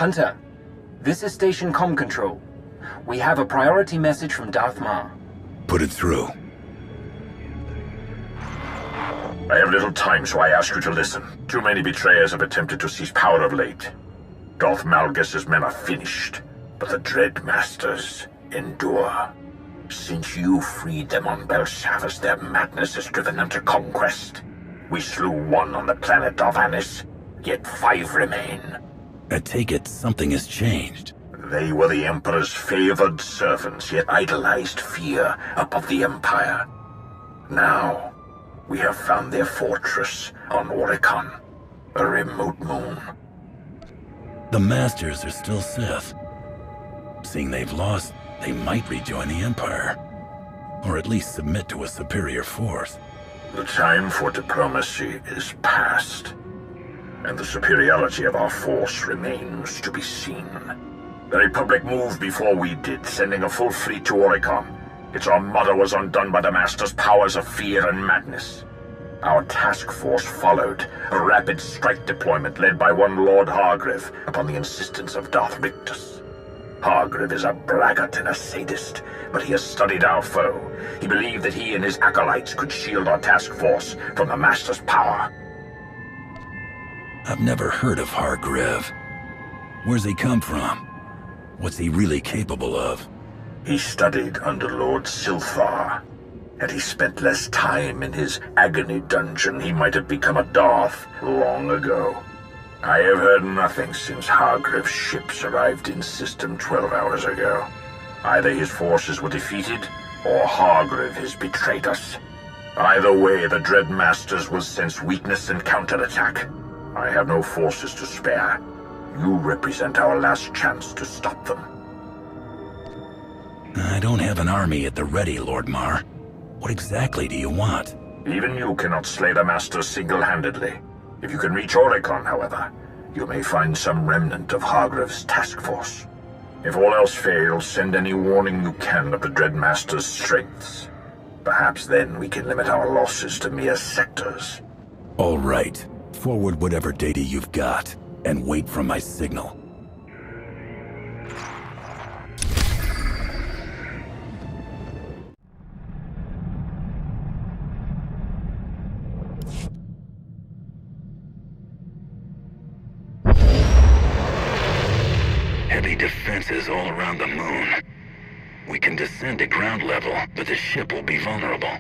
Hunter, this is Station Com Control. We have a priority message from Darth Mar. Put it through. I have little time, so I ask you to listen. Too many betrayers have attempted to seize power of late. Darth Malgus' men are finished, but the Dread Masters endure. Since you freed them on Belshavis, their madness has driven them to conquest. We slew one on the planet Darvanis, yet 5 remain. I take it something has changed. They were the Emperor's favored servants, yet idolized fear above the Empire. Now, we have found their fortress on Oricon, a remote moon. The Masters are still Sith. Seeing they've lost, they might rejoin the Empire. Or at least submit to a superior force. The time for diplomacy is past, and the superiority of our force remains to be seen. The Republic moved before we did, sending a full fleet to Oricon. Its armada was undone by the Master's powers of fear and madness. Our task force followed, a rapid strike deployment led by one Lord Hargreave upon the insistence of Darth Rictus. Hargreave is a braggart and a sadist, but he has studied our foe. He believed that he and his acolytes could shield our task force from the Master's power. I've never heard of Hargreave. Where's he come from? What's he really capable of? He studied under Lord SWTOR. Had he spent less time in his agony dungeon, he might have become a Darth long ago. I have heard nothing since Hargreave's ships arrived in System 12 hours ago. Either his forces were defeated, or Hargreave has betrayed us. Either way, the Dread Masters will sense weakness and counterattack. I have no forces to spare. You represent our last chance to stop them. I don't have an army at the ready, Lord Mar. What exactly do you want? Even you cannot slay the Masters single-handedly. If you can reach Oricon, however, you may find some remnant of Hargreave's task force. If all else fails, send any warning you can of the Dread Master's strengths. Perhaps then we can limit our losses to mere sectors. All right. Forward whatever data you've got, and wait for my signal. Heavy defenses all around the moon. We can descend to ground level, but the ship will be vulnerable.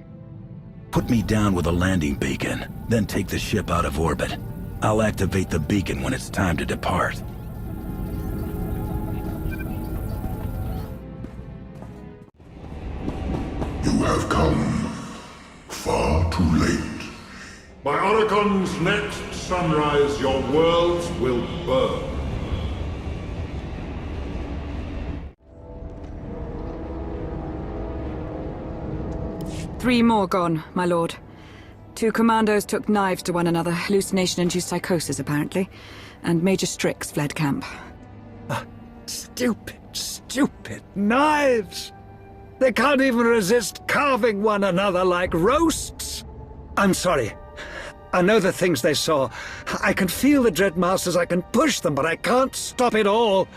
Put me down with a landing beacon, then take the ship out of orbit. I'll activate the beacon when it's time to depart. You have come far too late. By Oricon's next sunrise, your worlds will burn. Three more gone, my lord. 2 commandos took knives to one another, hallucination-induced psychosis, apparently. And Major Strix fled camp. Stupid knives! They can't even resist carving one another like roasts! I'm sorry. I know the things they saw. I can feel the Dread Masters, I can push them, but I can't stop it all.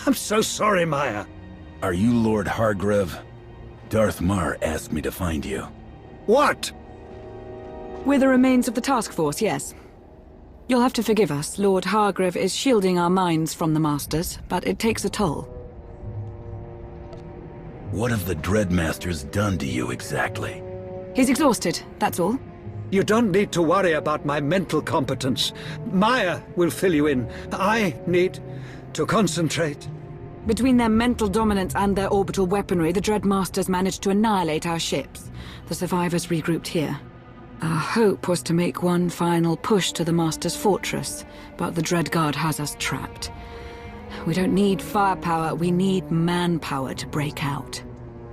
I'm so sorry, Maya. Are you Lord Hargreave? Darth Mar asked me to find you. What? We're the remains of the task force, yes. You'll have to forgive us. Lord Hargreave is shielding our minds from the Masters, but it takes a toll. What have the Dread Masters done to you exactly? He's exhausted, that's all. You don't need to worry about my mental competence. Maya will fill you in. I need to concentrate. Between their mental dominance and their orbital weaponry, the Dread Masters managed to annihilate our ships. The survivors regrouped here. Our hope was to make one final push to the Master's fortress, but the Dread Guard has us trapped. We don't need firepower, we need manpower to break out.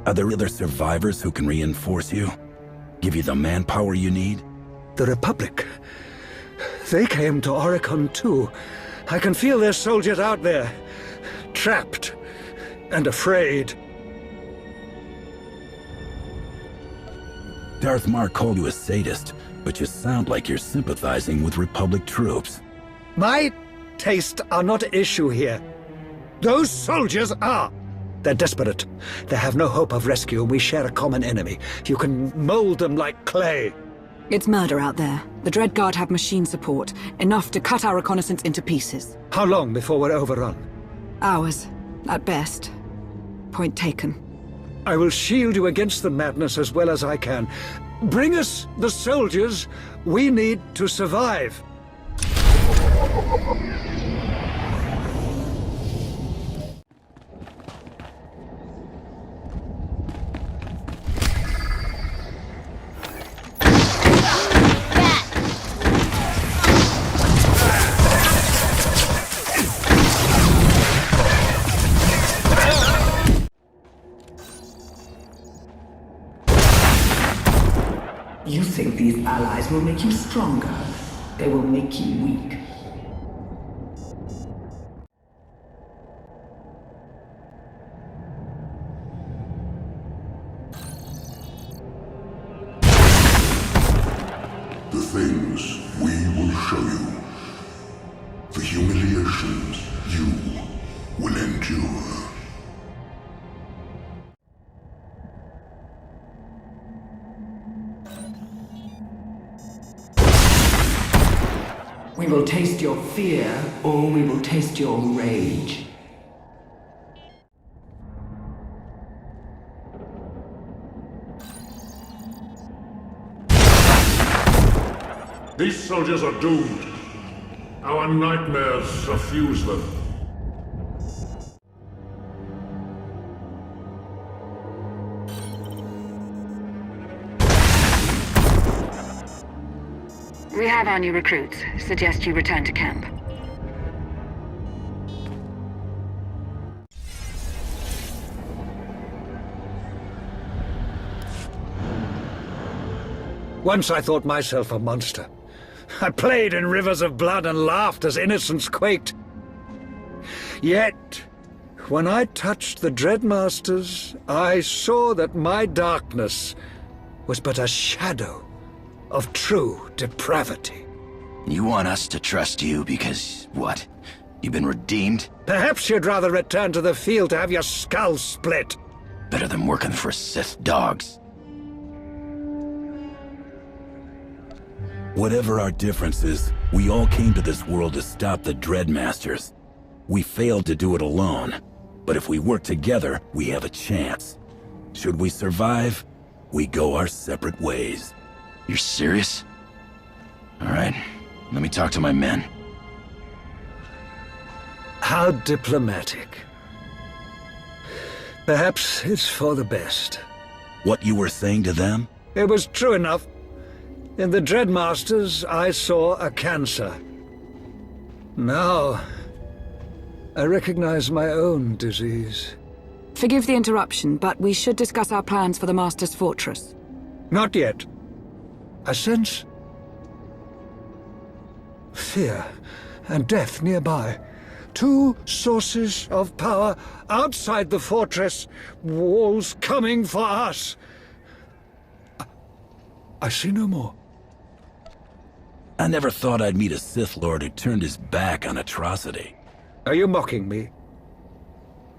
Are there other survivors who can reinforce you? Give you the manpower you need? The Republic. They came to Oricon too. I can feel their soldiers out there. Trapped and afraid. Darth Mar called you a sadist, but you sound like you're sympathizing with Republic troops. My tastes are not an issue here. Those soldiers are! They're desperate. They have no hope of rescue, and we share a common enemy. You can mold them like clay. It's murder out there. The Dread Guard have machine support, enough to cut our reconnaissance into pieces. How long before we're overrun? Hours, at best. Point taken. I will shield you against the madness as well as I can. Bring us the soldiers we need to survive. You think these allies will make you stronger? They will make you weak. The things we will show you. The humiliations you will endure. We will taste your fear, or we will taste your rage. These soldiers are doomed. Our nightmares suffuse them. We have our new recruits. Suggest you return to camp. Once I thought myself a monster. I played in rivers of blood and laughed as innocence quaked. Yet, when I touched the Dreadmasters, I saw that my darkness was but a shadow of true depravity. You want us to trust you because, what? You've been redeemed? Perhaps you'd rather return to the field to have your skull split. Better than working for Sith dogs. Whatever our differences, we all came to this world to stop the Dreadmasters. We failed to do it alone, but if we work together, we have a chance. Should we survive, we go our separate ways. You're serious? All right, let me talk to my men. How diplomatic. Perhaps it's for the best. What you were saying to them? It was true enough. In the Dreadmasters, I saw a cancer. Now, I recognize my own disease. Forgive the interruption, but we should discuss our plans for the Master's Fortress. Not yet. I sense fear and death nearby. Two sources of power outside the fortress. Walls coming for us. I see no more. I never thought I'd meet a Sith Lord who turned his back on atrocity. Are you mocking me?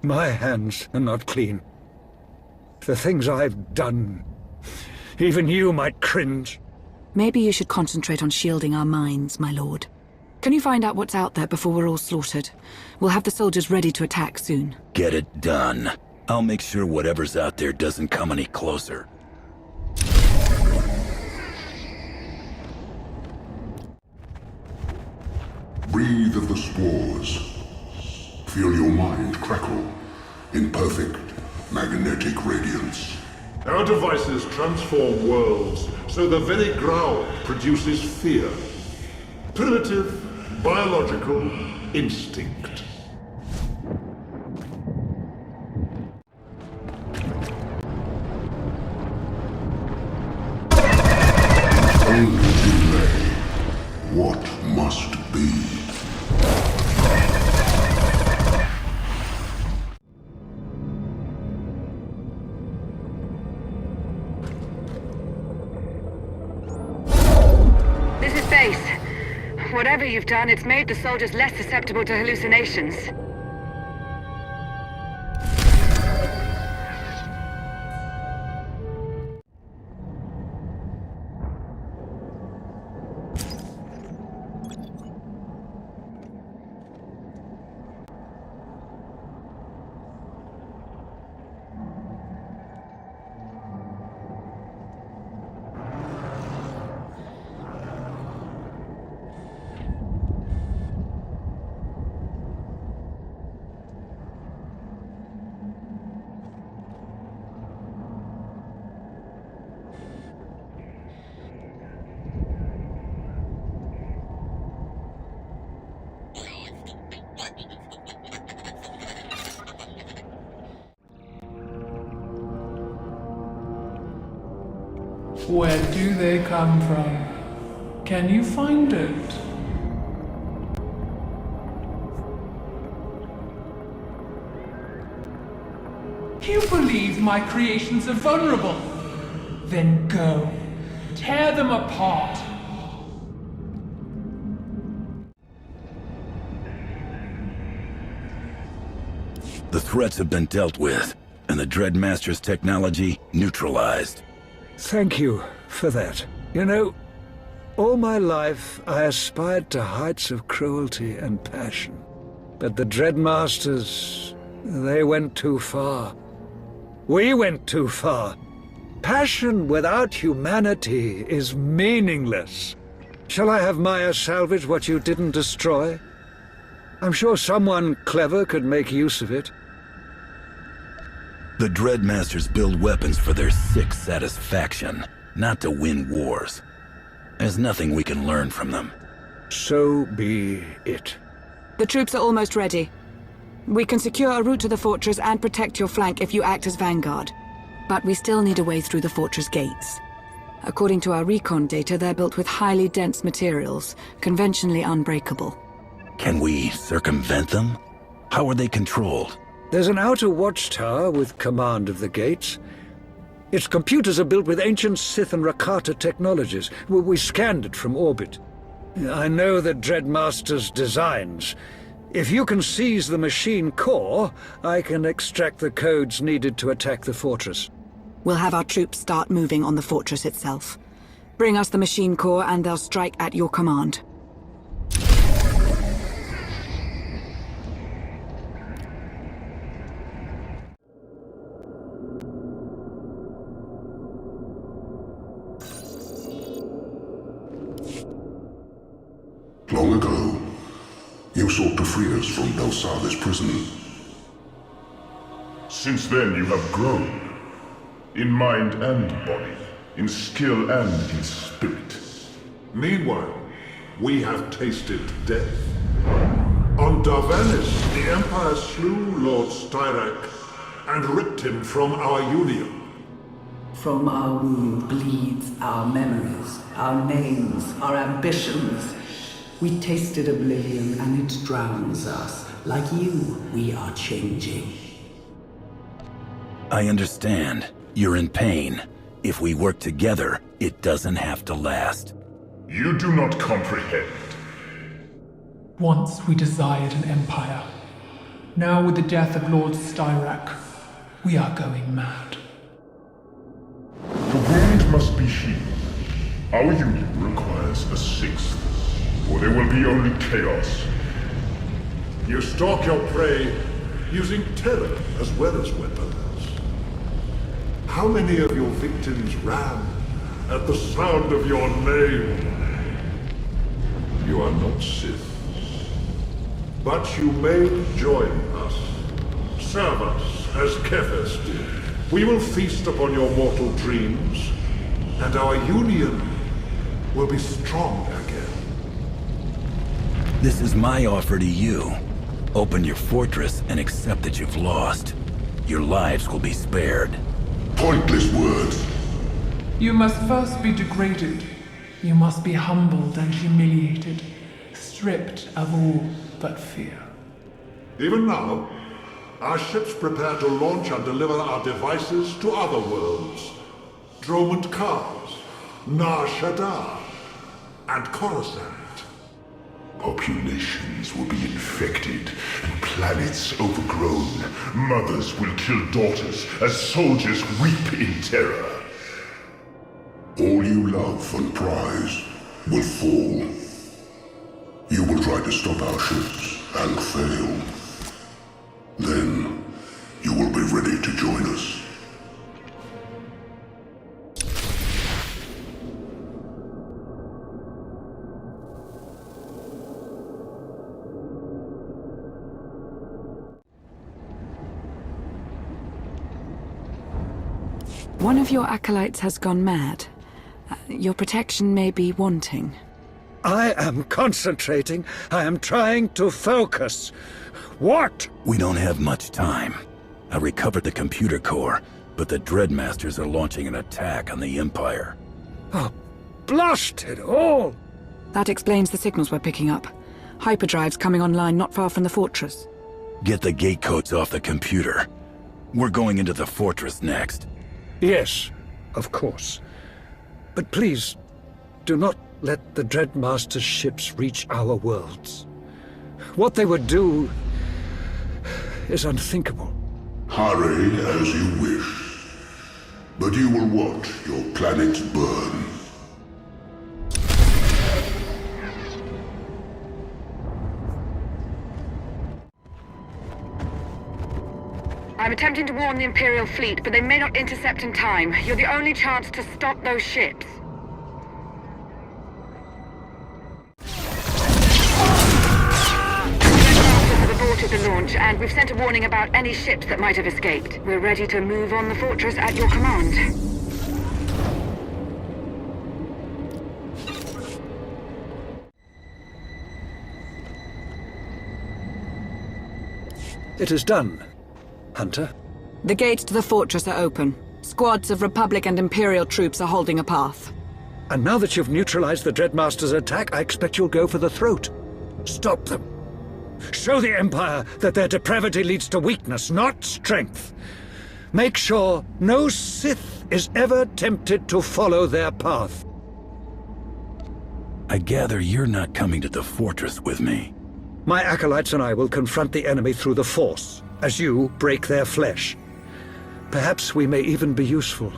My hands are not clean. The things I've done, even you might cringe. Maybe you should concentrate on shielding our minds, my lord. Can you find out what's out there before we're all slaughtered? We'll have the soldiers ready to attack soon. Get it done. I'll make sure whatever's out there doesn't come any closer. Breathe of the spores. Feel your mind crackle in perfect magnetic radiance. Our devices transform worlds, so the very ground produces fear. Primitive, biological instinct. Only delay what must be. This is base. Whatever you've done, it's made the soldiers less susceptible to hallucinations. Where do they come from? Can you find it? You believe my creations are vulnerable? Then go. Tear them apart. The threats have been dealt with, and the Dreadmaster's technology neutralized. Thank you for that. You know, all my life I aspired to heights of cruelty and passion. But the Dreadmasters, they went too far. We went too far. Passion without humanity is meaningless. Shall I have Maya salvage what you didn't destroy? I'm sure someone clever could make use of it. The Dreadmasters build weapons for their sick satisfaction, not to win wars. There's nothing we can learn from them. So be it. The troops are almost ready. We can secure a route to the fortress and protect your flank if you act as vanguard. But we still need a way through the fortress gates. According to our recon data, they're built with highly dense materials, conventionally unbreakable. Can we circumvent them? How are they controlled? There's an outer watchtower with command of the gates. Its computers are built with ancient Sith and Rakata technologies. We scanned it from orbit. I know the Dreadmaster's designs. If you can seize the machine core, I can extract the codes needed to attack the fortress. We'll have our troops start moving on the fortress itself. Bring us the machine core and they'll strike at your command. Long ago, you sought to free us from Belsava's prison. Since then you have grown. In mind and body. In skill and in spirit. Meanwhile, we have tasted death. On Darvanis, the Empire slew Lord Styrak and ripped him from our Union. From our wound bleeds our memories, our names, our ambitions. We tasted oblivion and it drowns us. Like you, we are changing. I understand. You're in pain. If we work together, it doesn't have to last. You do not comprehend. Once we desired an empire. Now with the death of Lord Styrak, we are going mad. The wound must be healed. Our union requires a sixth, or there will be only chaos. You stalk your prey using terror as well as weapons. How many of your victims ran at the sound of your name? You are not Sith. But you may join us. Serve us as Cathar did. We will feast upon your mortal dreams, and our union will be strong again. This is my offer to you. Open your fortress and accept that you've lost. Your lives will be spared. Pointless words. You must first be degraded. You must be humbled and humiliated, stripped of all but fear. Even now, our ships prepare to launch and deliver our devices to other worlds. Dromund Kars, Nar Shaddaa, and Coruscant. Populations will be infected, and planets overgrown. Mothers will kill daughters as soldiers weep in terror. All you love and prize will fall. You will try to stop our ships and fail. Then, you will be ready to join us. One of your acolytes has gone mad. Your protection may be wanting. I am concentrating. I am trying to focus. What? We don't have much time. I recovered the computer core, but the Dreadmasters are launching an attack on the Empire. Oh, blast it all! That explains the signals we're picking up. Hyperdrives coming online not far from the fortress. Get the gate codes off the computer. We're going into the fortress next. Yes, of course. But please, do not let the Dreadmaster's ships reach our worlds. What they would do is unthinkable. Hurry as you wish. But you will watch your planets burn. I'm attempting to warn the Imperial fleet, but they may not intercept in time. You're the only chance to stop those ships. Have aborted the launch, and we've sent a warning about any ships that might have escaped. We're ready to move on the fortress at your command. It is done, Hunter. The gates to the fortress are open. Squads of Republic and Imperial troops are holding a path. And now that you've neutralized the Dreadmaster's attack, I expect you'll go for the throat. Stop them. Show the Empire that their depravity leads to weakness, not strength. Make sure no Sith is ever tempted to follow their path. I gather you're not coming to the fortress with me. My acolytes and I will confront the enemy through the Force, as you break their flesh. Perhaps we may even be useful.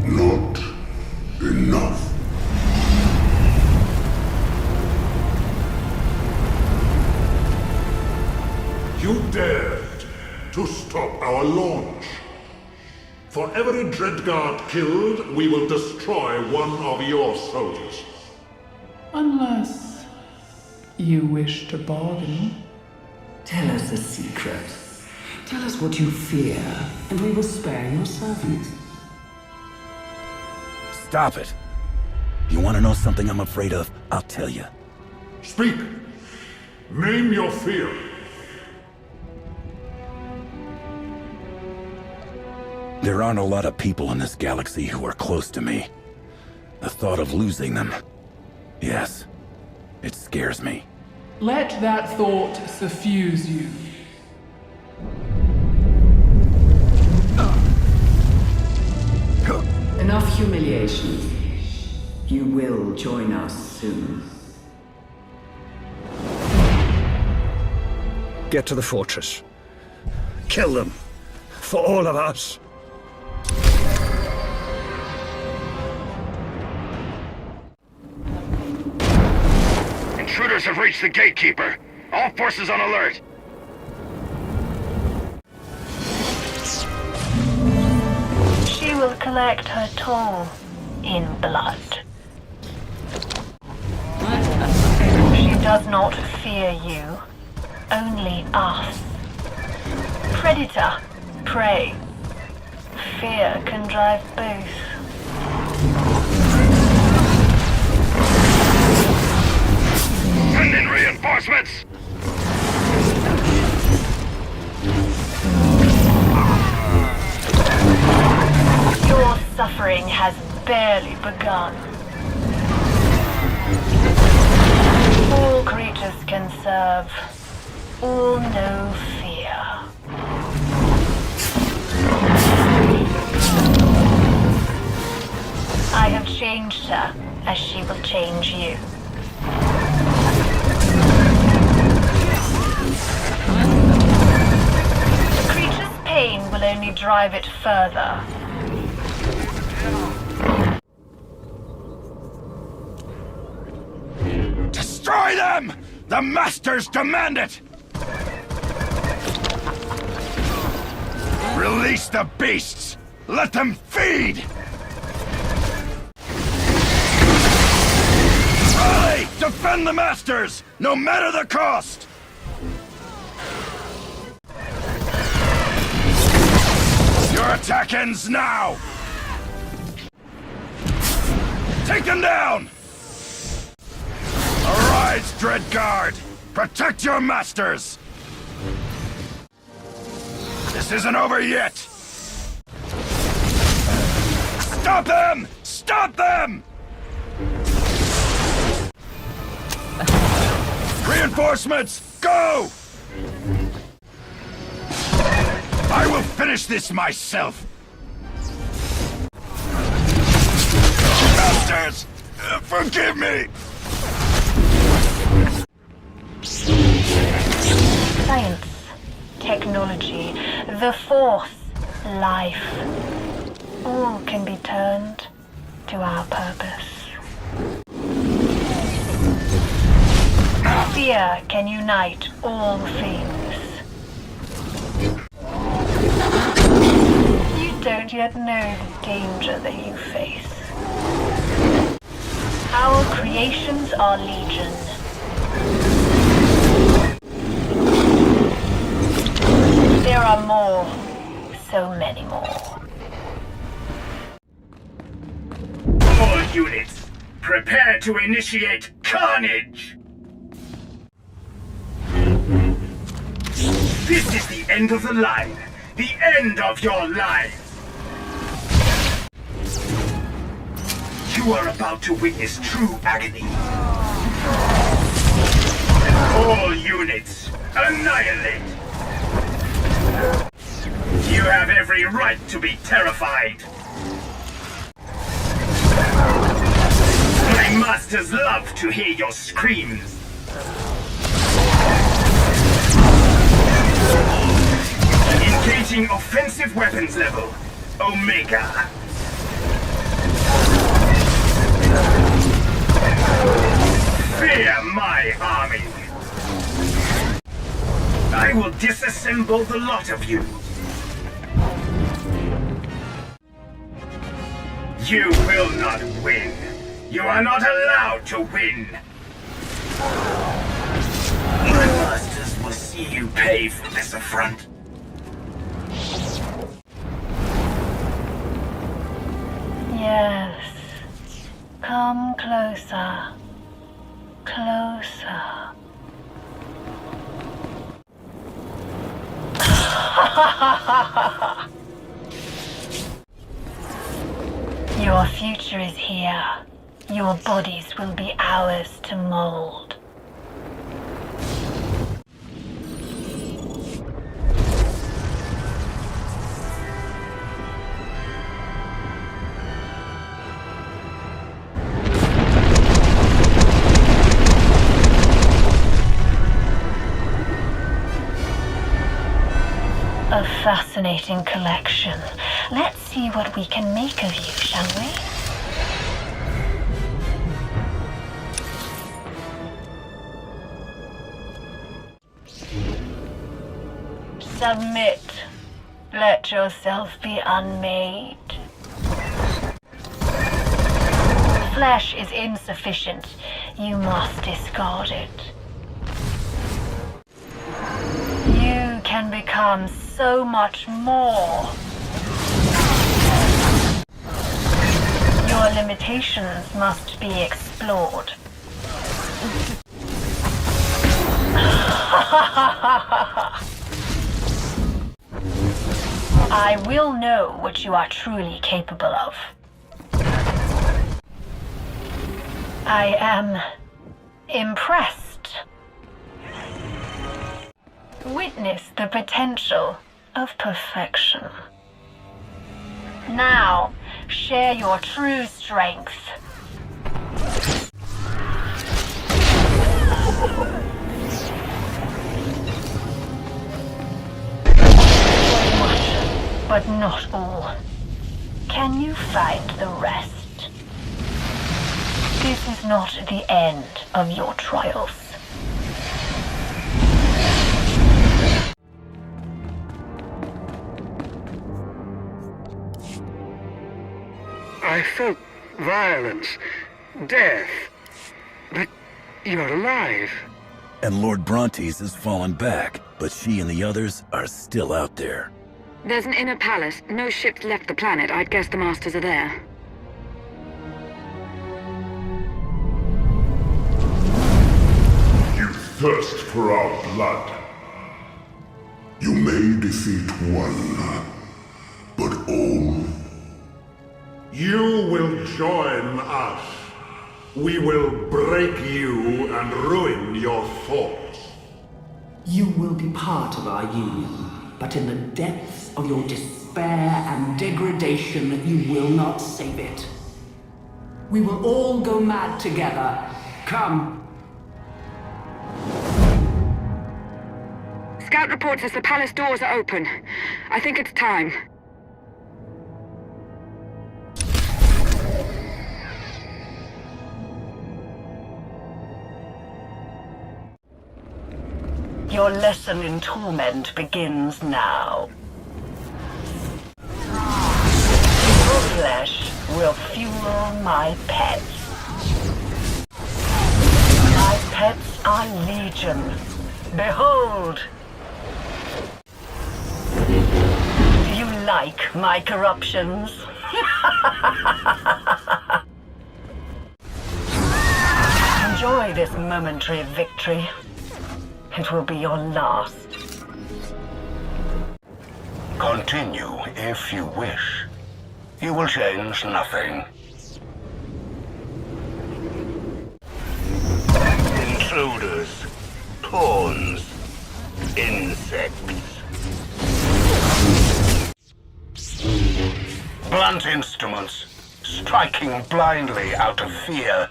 Not enough. You dared to stop our launch. For every Dreadguard killed, we will destroy one of your soldiers. Unless you wish to bargain. Tell us a secret. Tell us what you fear, and we will spare your servants. Stop it. You want to know something I'm afraid of? I'll tell you. Speak. Name your fear. There aren't a lot of people in this galaxy who are close to me. The thought of losing them, yes, it scares me. Let that thought suffuse you. Enough humiliation. You will join us soon. Get to the fortress. Kill them. For all of us. Intruders have reached the gatekeeper. All forces on alert. She will collect her toll in blood. She does not fear you, only us. Predator, prey. Fear can drive both. Send in reinforcements! Your suffering has barely begun. All creatures can serve. All know fear. I have changed her, as she will change you. The creature's pain will only drive it further. Destroy them! The Masters demand it! Release the beasts! Let them feed! Rally! Defend the Masters! No matter the cost! Your attack ends now! Take them down! Arise, Dreadguard! Protect your Masters! This isn't over yet! Stop them! Stop them! Reinforcements, go! I will finish this myself! Bastards! Forgive me! Science, technology, the Force, life. All can be turned to our purpose. Fear can unite all things. You don't yet know the danger that you face. Our creations are legion. There are more, so many more. All units, prepare to initiate carnage! This is the end of the line. The end of your line. You are about to witness true agony. All units, annihilate! You have every right to be terrified. My masters love to hear your screams. Engaging offensive weapons level, Omega. Fear my army. I will disassemble the lot of you. You will not win. You are not allowed to win. My masters will see you pay for this affront. Yes. Come closer. Closer. Your future is here. Your bodies will be ours to mold. A fascinating collection. Let's see what we can make of you, shall we? Submit. Let yourself be unmade. Flesh is insufficient. You must discard it. You can become so much more. Your limitations must be explored. I will know what you are truly capable of. I am impressed. Witness the potential of perfection. Now, share your true strength. Much, but not all. Can you find the rest? This is not the end of your trials. I felt violence, death, but you're alive. And Lord Brontes has fallen back, but she and the others are still out there. There's an inner palace. No ships left the planet. I'd guess the Masters are there. You thirst for our blood. You may defeat one, but all You will join us. We will break you and ruin your thoughts. You will be part of our union, but in the depths of your despair and degradation, you will not save it. We will all go mad together. Come. Scout report says the palace doors are open. I think it's time. Your lesson in torment begins now. Your flesh will fuel my pets. My pets are legion. Behold! Do you like my corruptions? Enjoy this momentary victory. It will be your last. Continue if you wish. You will change nothing. Intruders, pawns, insects. Blunt instruments, striking blindly out of fear.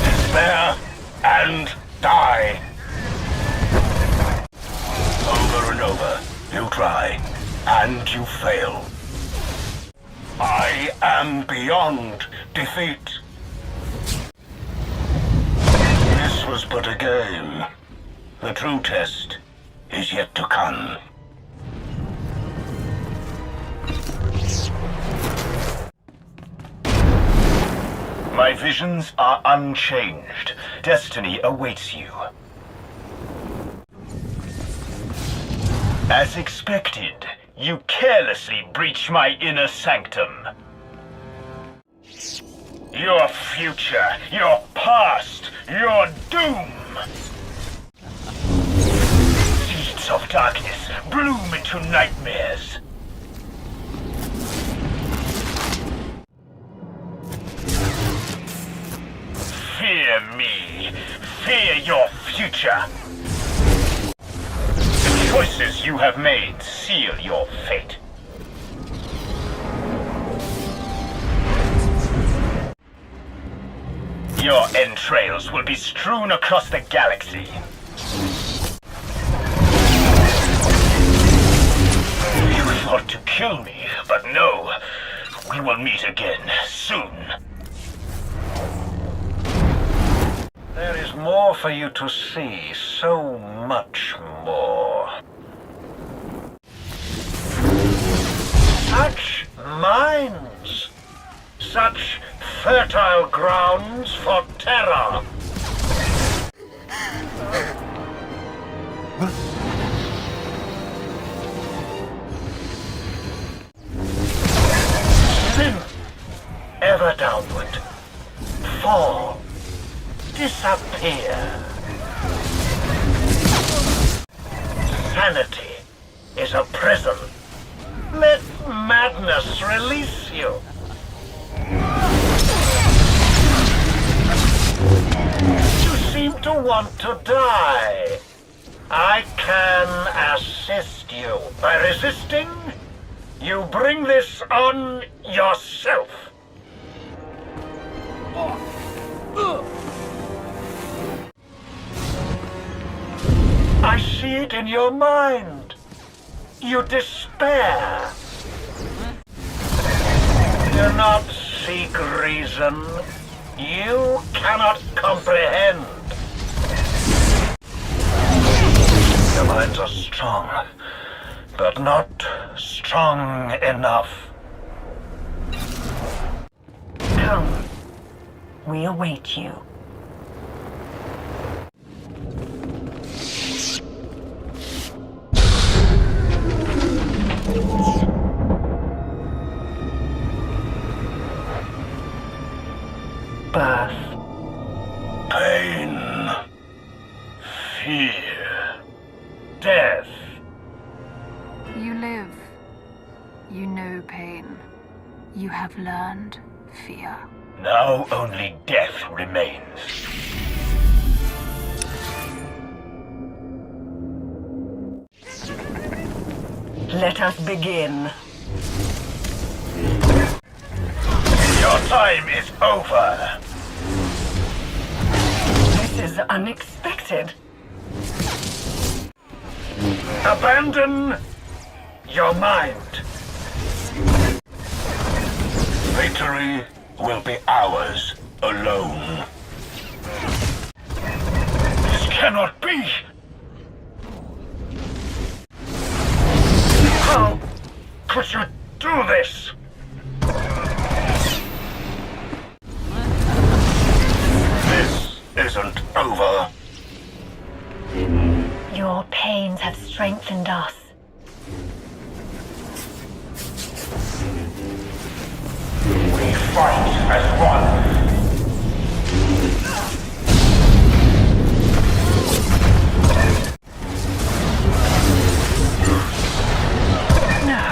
Despair and die. Over and over, you try, and you fail. I am beyond defeat. This was but a game. The true test is yet to come. My visions are unchanged. Destiny awaits you. As expected, you carelessly breach my inner sanctum. Your future, your past, your doom! Seeds of darkness bloom into nightmares. Fear me. Fear your future. The choices you have made seal your fate. Your entrails will be strewn across the galaxy. You thought to kill me, but no. We will meet again soon. There is more for you to see, so much more. Such minds, such fertile grounds for terror. Swim ever downward, fall. Disappear. Sanity is a prison. Let madness release you. You seem to want to die. I can assist you. By resisting, you bring this on yourself. I see it in your mind. You despair. Do not seek reason. You cannot comprehend. Your minds are strong, but not strong enough. Come. We await you. Birth. Pain. Fear. Death. You live. You know pain. pain. You have learned fear. Now only death remains. Let us begin. Your time is over. This is unexpected. Abandon your mind. Victory will be ours alone. This cannot be. How could you do this? This isn't over. Your pains have strengthened us. We fight as one. No.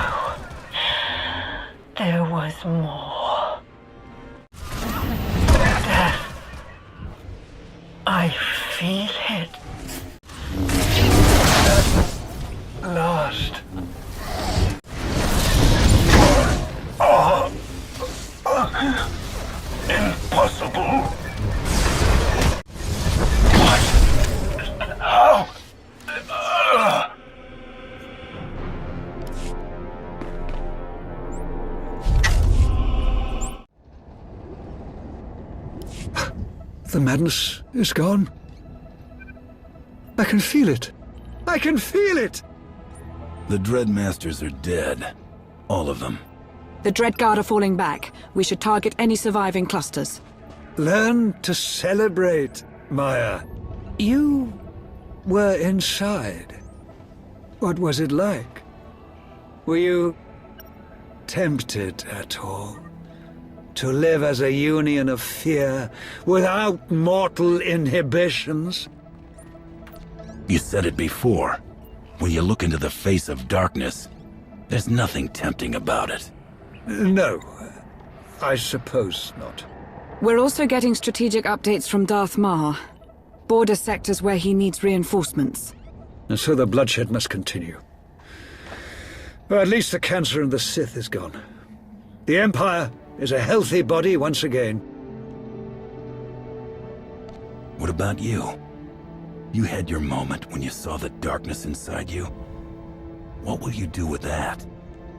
There was more. Death. I feel it. Last. Impossible. What? How? The madness is gone. I can feel it. I can feel it! The Dreadmasters are dead. All of them. The Dread Guard are falling back. We should target any surviving clusters. Learn to celebrate, Maya. You were inside. What was it like? Were you tempted at all? To live as a union of fear, without mortal inhibitions? You said it before. When you look into the face of darkness, there's nothing tempting about it. No, I suppose not. We're also getting strategic updates from Darth Maul. Border sectors where he needs reinforcements. And so the bloodshed must continue. Well, at least the cancer and the Sith is gone. The Empire is a healthy body once again. What about you? You had your moment when you saw the darkness inside you. What will you do with that?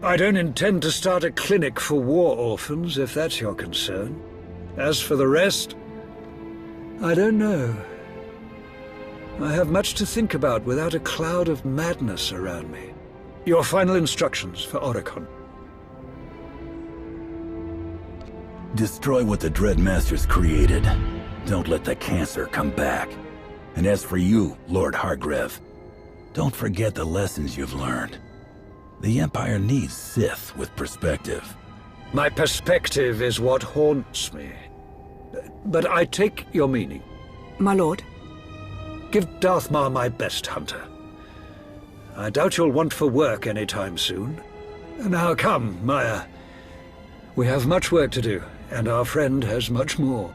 I don't intend to start a clinic for war orphans, if that's your concern. As for the rest, I don't know. I have much to think about without a cloud of madness around me. Your final instructions for Oricon. Destroy what the Dreadmasters created. Don't let the cancer come back. And as for you, Lord Hargrev, don't forget the lessons you've learned. The Empire needs Sith with perspective. My perspective is what haunts me. But I take your meaning. My lord? Give Darth Maul my best, Hunter. I doubt you'll want for work anytime soon. Now come, Maya. We have much work to do, and our friend has much more.